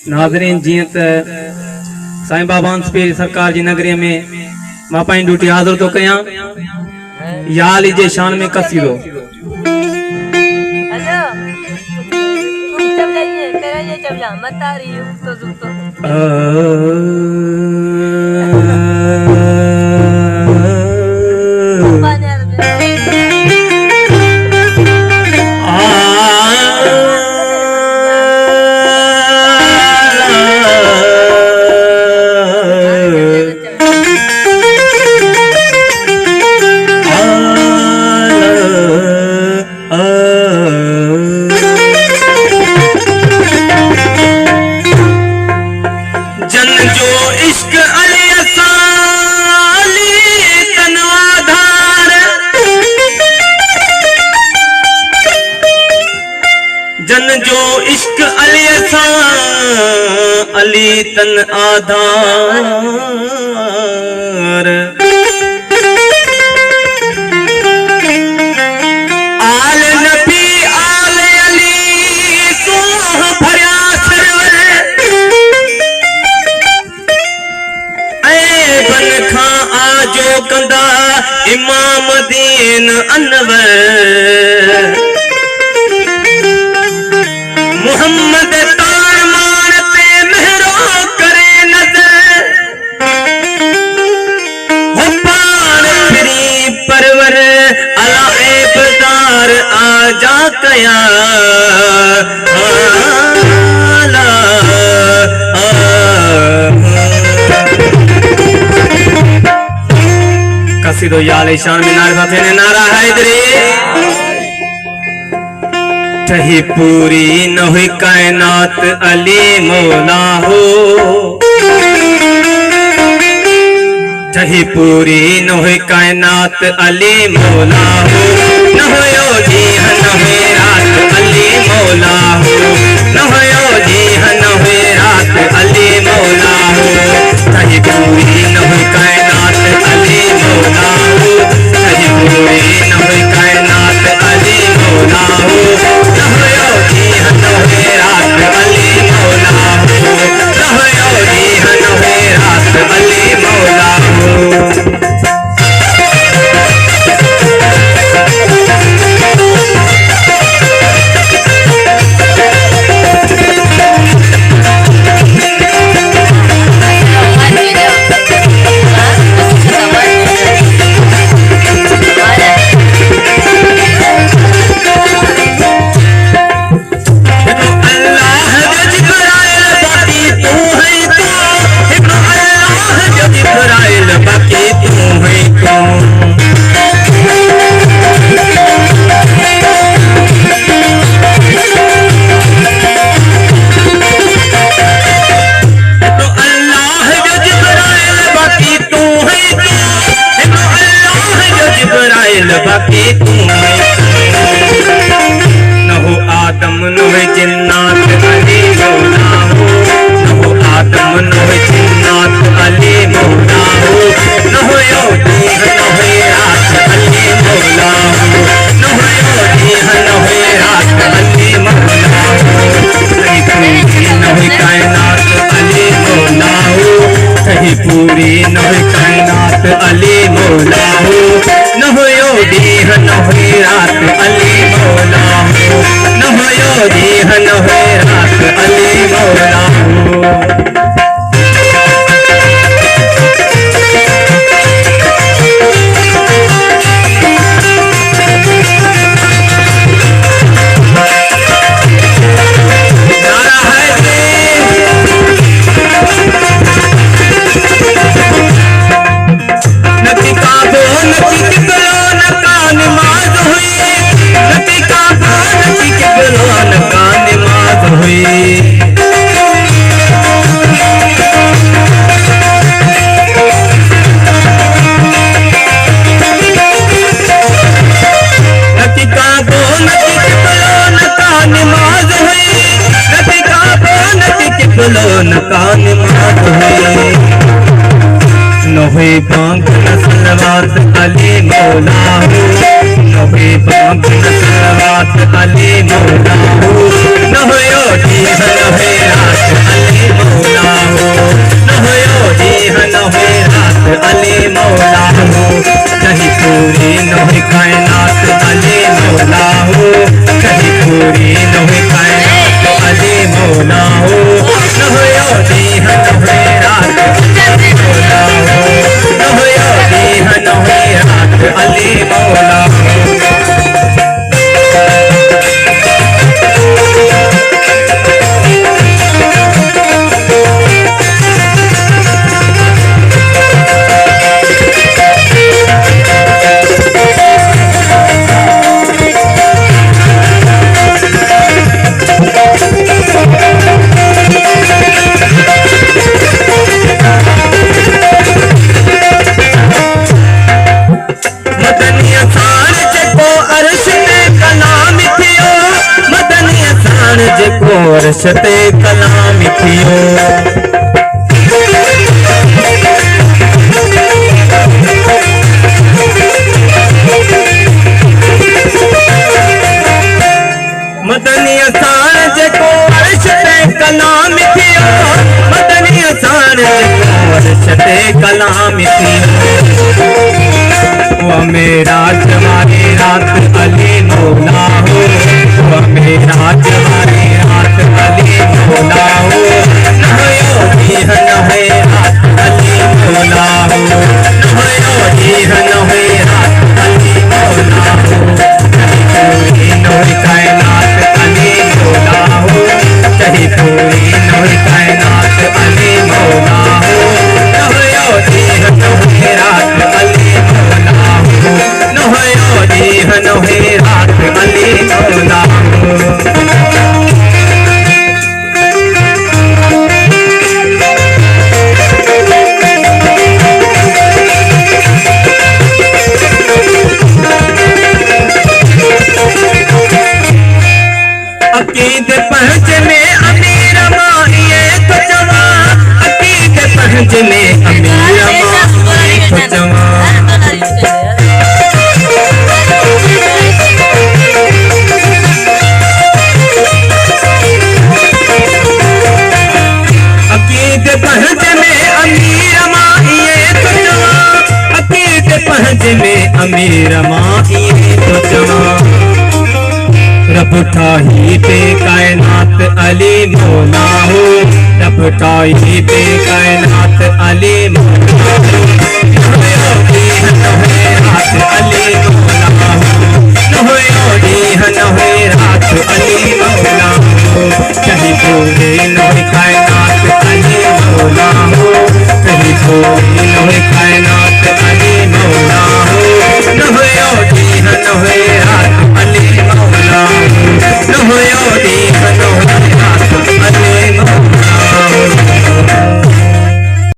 नाज़रीन जीअं त साईं बाबा हंसपीर सरकार जी नगरी में मां पंहिंजी ड्यूटी हाज़िर तो कयां। या अली जे शान में कसीदो। जन जो इश्क अली सा अली तन आधार आल नबी आल अली सोह भरिया सरवर ऐ बन खां आजो कंदा इमाम दीन अनवर मोहम्मद तार मारते मेहरो करे नजर हो पार फिरी परवर अला ए बाजार आजा कया कसीदो या अली शान में नारा थे ने नारा हैदरी ठही पूरी न हुई कायनात अली मौला हो ठही पूरी न हुई कायनात अली मौला हो न होयो जी न हुई रात अली मौला हो न होयो जी न हुई रात अली मौला हो ठही पूरी न हुई कायनात अली मौला हो ठही पूरी न हुई कायनात अली मौला हो बाकी न हो आदम न हो जिन्नात अली मौला हो न हो आदम न हो जिन्नात अली मौला हो न हो योगी न हो रात अली मौला हो न हो योगी न हो रात अली मौला हो कहीं पूरी न हो कायनात अली मौला हो कहीं पूरी न हो कायनात अली मौला हो न हो योगी न हो रात अली मौला हो न हो योगी न हो रात अली मौला हो नोहे बांग नसलवात अली मौला हो नोहे बांग नसलवात अली मौला हो नोहे ओटी नोहे रात अली नहुए रात अली मौला हो नहुयो दीह नहुए रात अली मौला हो जेको अर्श ते कलाम थियो मदनी असाण जेको अर्श ते कलाम थियो मदनी असाण जेको अर्श ते कलाम थियो मेरा जवानी रात अली मौला हो मेरा जवानी रात अली मौला हो नहुयो दीह नहुए रात अली मौला हो नहुयो दीह नहुए रात अली मौला हो पूरी नहुई कायनात अली मौला हो चाहे पूरी नहुई कायनात अली मौला हो नहुयो दीह नहुए रात अली मौला हो नहुयो दीह नहुए रात अली मौला अकीद पहुँच में अमीर माहिए तो जवा अकीद पहुँच में अमीर माहिए तो जवा अकीद पहुँच में अमीर माहिए तो जवा अकीद पहुँच में अमीर माहिए तो जवा रब ठाही पे कायनात अली मौला हो रब ठाही पे कायनात अली मौला हो नहुयो दीह नहुए रात अली मौला हो नहुयो दीह नहुए रात अली मौला हो चाहे पूरे